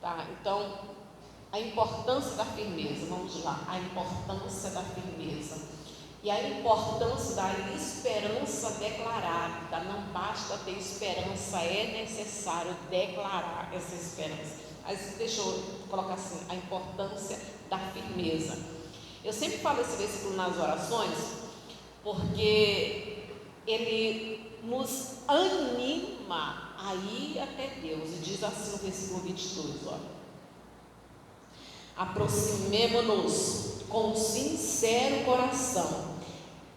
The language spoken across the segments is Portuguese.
Tá? Então, a importância da firmeza, vamos lá, a importância da firmeza e a importância da esperança declarada. Não basta ter esperança, é necessário declarar essa esperança. Mas deixa eu colocar assim, a importância da firmeza. Eu sempre falo esse versículo nas orações, porque ele nos anima a ir até Deus. E diz assim no versículo 22, olha: aproximemo-nos com sincero coração,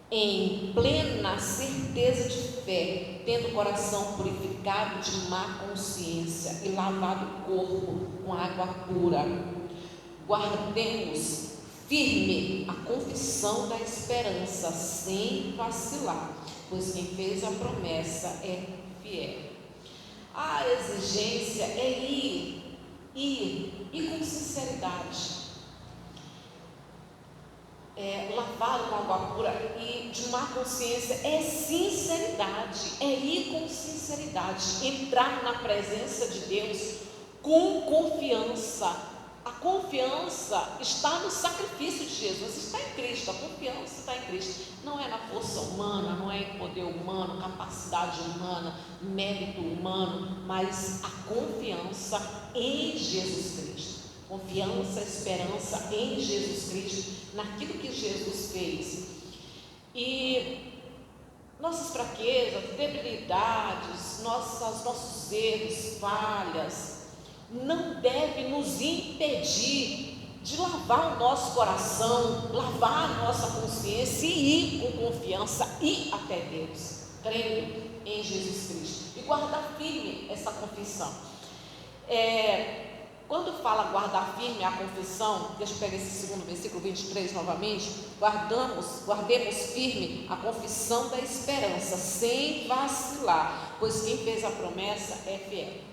em plena certeza de fé, tendo o coração purificado de má consciência e lavado o corpo com água pura. Guardemos firme a confissão da esperança, sem vacilar, pois quem fez a promessa é fiel. A exigência é ir com sinceridade, lavado com água pura e de má consciência, é sinceridade, é ir com sinceridade, entrar na presença de Deus com confiança. A confiança está no sacrifício de Jesus, está em Cristo, a confiança está em Cristo, não é na força humana, não é em poder humano, capacidade humana, mérito humano, mas a confiança em Jesus Cristo. Confiança, esperança em Jesus Cristo, naquilo que Jesus fez. E nossas fraquezas, debilidades, nossos erros, falhas, não deve nos impedir de lavar o nosso coração, lavar a nossa consciência e ir com confiança, ir até Deus, crendo em Jesus Cristo e guardar firme essa confissão. Quando fala guardar firme a confissão, deixa eu pegar esse segundo versículo 23 novamente. Guardemos firme a confissão da esperança, sem vacilar, pois quem fez a promessa é fiel.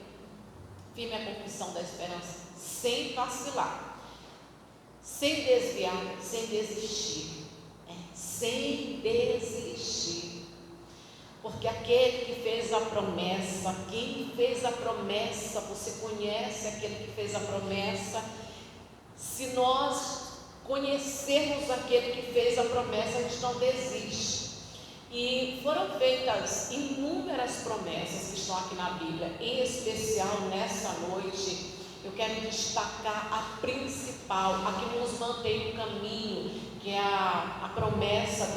Firme a confissão da esperança, sem vacilar, sem desviar, sem desistir. Sem desistir. Porque aquele que fez a promessa, quem fez a promessa, você conhece aquele que fez a promessa. Se nós conhecermos aquele que fez a promessa, a gente não desiste. E foram feitas inúmeras promessas que estão aqui na Bíblia, em especial nessa noite. Eu quero destacar a principal, a que nos mantém no caminho, que é a promessa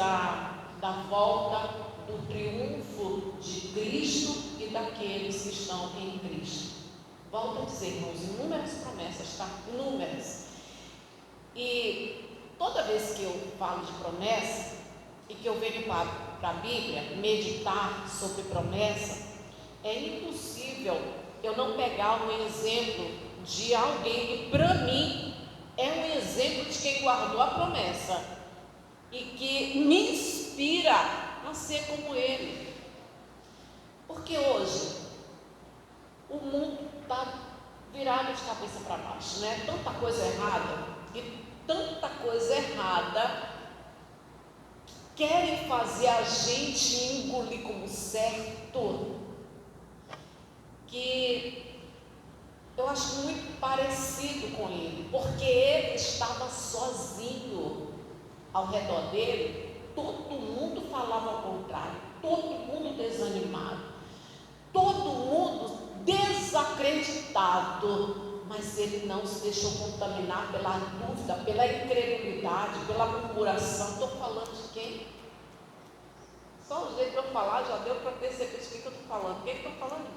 da volta, do triunfo de Cristo e daqueles que estão em Cristo. Volto a dizer, irmãos, inúmeras promessas, tá? Inúmeras. E toda vez que eu falo de promessa e que eu venho para a Bíblia meditar sobre promessa, é impossível eu não pegar um exemplo de alguém que para mim é um exemplo de quem guardou a promessa e que me inspira a ser como ele. Porque hoje o mundo está virado de cabeça para baixo, né? Tanta coisa errada, e tanta coisa errada querem fazer a gente engolir como certo, que eu acho muito parecido com ele, porque ele estava sozinho ao redor dele. Todo mundo falava ao contrário, todo mundo desanimado, todo mundo desacreditado, mas ele não se deixou contaminar pela dúvida, pela incredulidade, pela murmuração. Estou falando de quem? Só o jeito de eu falar já deu para perceber de quem que eu estou falando. Quem que eu estou falando?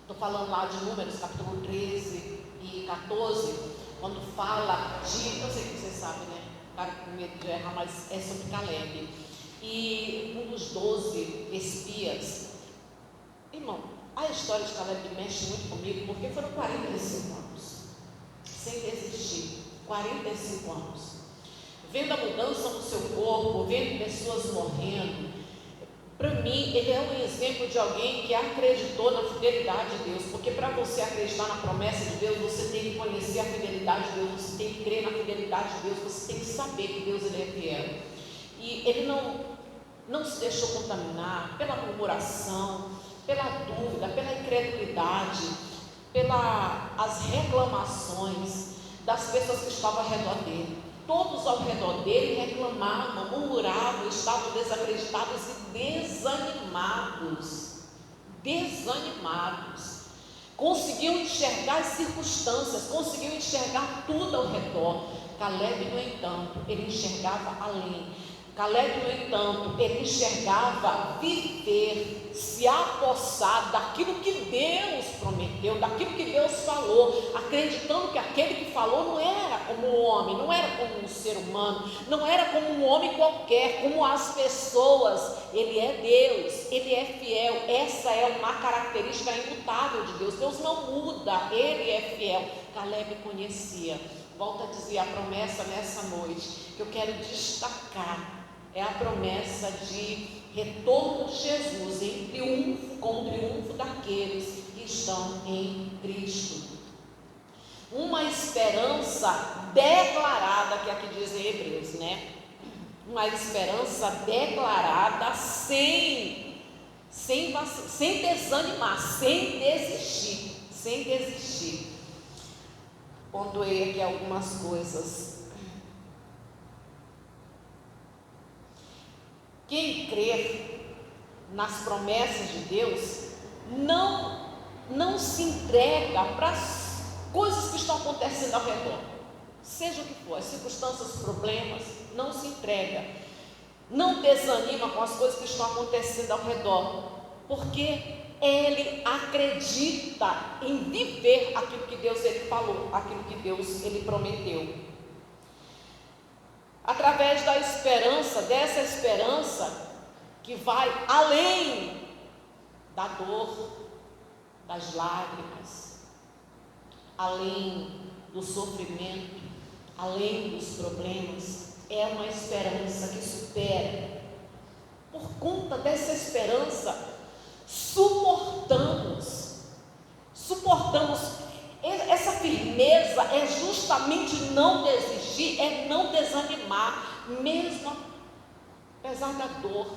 Estou falando lá de Números, capítulo 13 e 14, quando fala de, eu sei que vocês sabem, né? O cara com medo de errar, mas é sobre Caleb. E um dos 12 espias. Irmão, a história de Caleb mexe muito comigo, porque foram 45 anos sem desistir. 45 anos vendo a mudança no seu corpo, vendo pessoas morrendo. Para mim, ele é um exemplo de alguém que acreditou na fidelidade de Deus, porque para você acreditar na promessa de Deus, você tem que conhecer a fidelidade de Deus, você tem que crer na fidelidade de Deus, você tem que saber que Deus ele é fiel. E ele não se deixou contaminar pela murmuração, pela dúvida, pela incredulidade. pelas reclamações das pessoas que estavam ao redor dele. Todos ao redor dele reclamavam, murmuravam, estavam desacreditados e desanimados. Conseguiam enxergar as circunstâncias, conseguiam enxergar tudo ao redor. Caleb, no entanto, ele enxergava além. Caleb, no entanto, ele enxergava viver, se apossar daquilo que Deus prometeu, daquilo que Deus falou, acreditando que aquele que falou não era como um homem, não era como um ser humano, não era como um homem qualquer, como as pessoas. Ele é Deus, ele é fiel. Essa é uma característica imutável de Deus. Deus não muda, ele é fiel. Caleb conhecia. Volto a dizer, a promessa nessa noite que eu quero destacar é a promessa de retorno de Jesus em triunfo, com o triunfo daqueles que estão em Cristo. Uma esperança declarada, que aqui diz em Hebreus, né? Uma esperança declarada sem desanimar, sem desistir. Pontuei aqui algumas coisas. Quem crer nas promessas de Deus não se entrega para as coisas que estão acontecendo ao redor, seja o que for, as circunstâncias, os problemas, não se entrega, não desanima com as coisas que estão acontecendo ao redor, porque ele acredita em viver aquilo que Deus ele falou, aquilo que Deus ele prometeu. Através da esperança, dessa esperança que vai além da dor, das lágrimas, além do sofrimento, além dos problemas, é uma esperança que supera. Por conta dessa esperança, suportamos. Essa firmeza é justamente não desistir, é não desanimar, mesmo apesar da dor,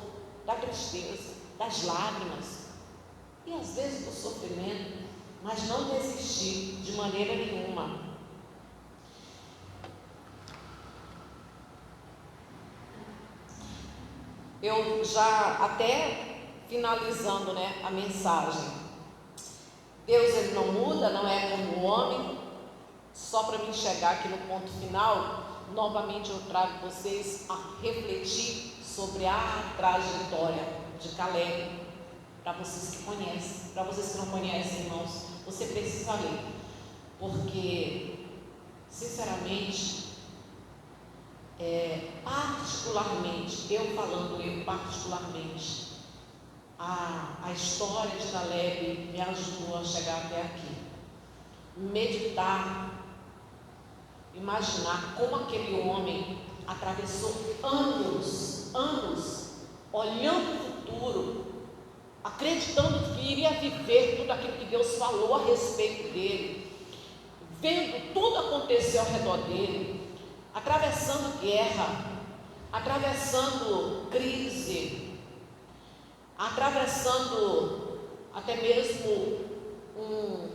da tristeza, das lágrimas e às vezes do sofrimento, mas não desistir de maneira nenhuma. Eu já até finalizando, né, a mensagem. Deus ele não muda, não é como o homem. Só para me chegar aqui no ponto final, novamente eu trago vocês a refletir sobre a trajetória de Caleb. Para vocês que conhecem, para vocês que não conhecem, irmãos, você precisa ler, porque sinceramente, particularmente, a história de Caleb me ajudou a chegar até aqui. Meditar, imaginar como aquele homem atravessou anos, olhando o futuro, acreditando que iria viver tudo aquilo que Deus falou a respeito dele, vendo tudo acontecer ao redor dele, atravessando guerra, atravessando crise, atravessando até mesmo um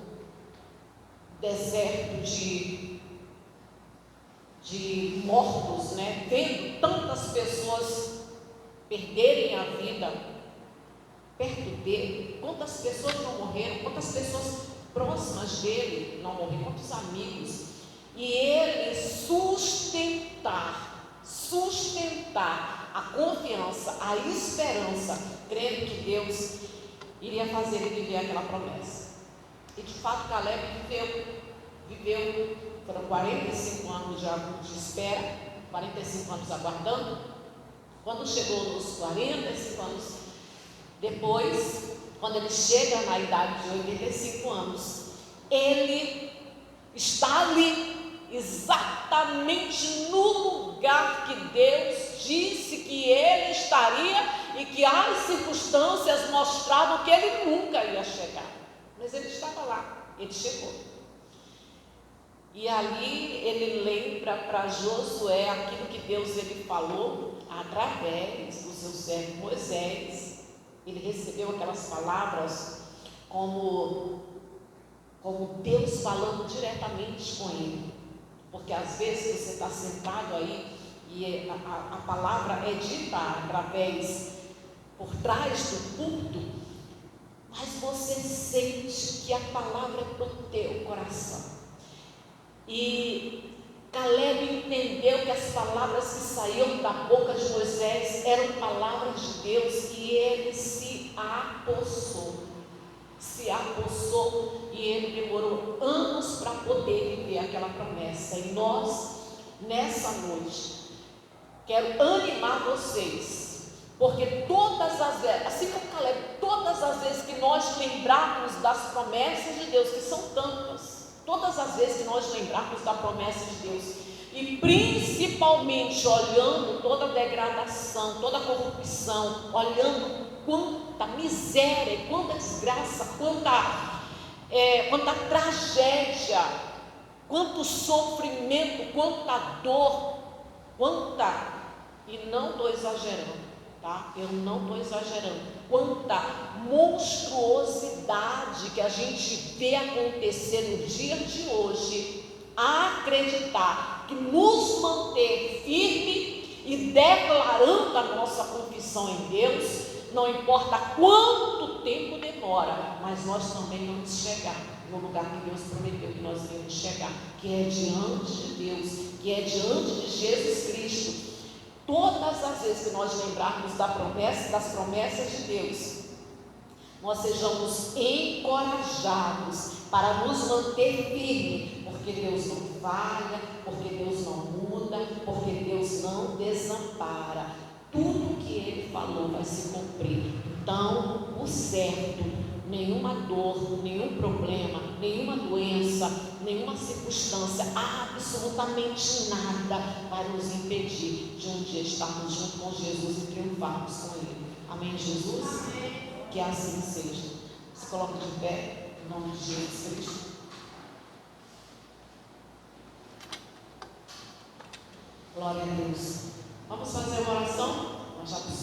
deserto de mortos, né? Vendo tantas pessoas perderem a vida perto dele, quantas pessoas não morreram, quantas pessoas próximas dele não morreram, quantos amigos, e ele sustentar a confiança, a esperança, crendo que Deus iria fazer ele viver aquela promessa. E de fato Caleb viveu, foram 45 anos de espera, 45 anos aguardando. Quando chegou nos 45 anos depois, quando ele chega na idade de 85 anos, ele está ali, exatamente no lugar que Deus disse que ele estaria e que as circunstâncias mostravam que ele nunca ia chegar. Mas ele estava lá, ele chegou. E ali ele lembra para Josué aquilo que Deus ele falou através do seu servo Moisés. Ele recebeu aquelas palavras como como Deus falando diretamente com ele. Porque às vezes você está sentado aí e a palavra é dita através, por trás do púlpito, mas você sente que a palavra é para o teu coração. E Caleb entendeu que as palavras que saíam da boca de Moisés eram palavras de Deus, e ele se apossou e ele demorou anos para poder viver aquela promessa. E nós, nessa noite, quero animar vocês, porque todas as vezes, assim como Caleb, todas as vezes que nós lembrarmos das promessas de Deus, que são tantas, todas as vezes que nós lembrarmos da promessa de Deus, e principalmente olhando toda a degradação, toda a corrupção, olhando quanta miséria, quanta desgraça, quanta tragédia, quanto sofrimento, quanta dor, e não estou exagerando, tá? Eu não estou exagerando, quanta monstruosidade que a gente vê acontecer no dia de hoje, a acreditar que nos manter firme e declarando a nossa confissão em Deus, não importa quanto tempo demora, mas nós também vamos chegar no lugar que Deus prometeu que nós iremos chegar, que é diante de Deus, que é diante de Jesus Cristo. Todas as vezes que nós lembrarmos das promessas de Deus, nós sejamos encorajados para nos manter firmes, porque Deus não falha, porque Deus não muda, porque Deus não desampara. Tudo que Ele falou vai se cumprir. Então, o certo, nenhuma dor, nenhum problema, nenhuma doença, nenhuma circunstância, absolutamente nada vai nos impedir de um dia estarmos junto com Jesus e triunfarmos com Ele. Amém, Jesus? Amém. Que assim seja. Se coloca de pé, em nome de Jesus Cristo. Glória a Deus. Vamos fazer uma oração? Nós já precisamos.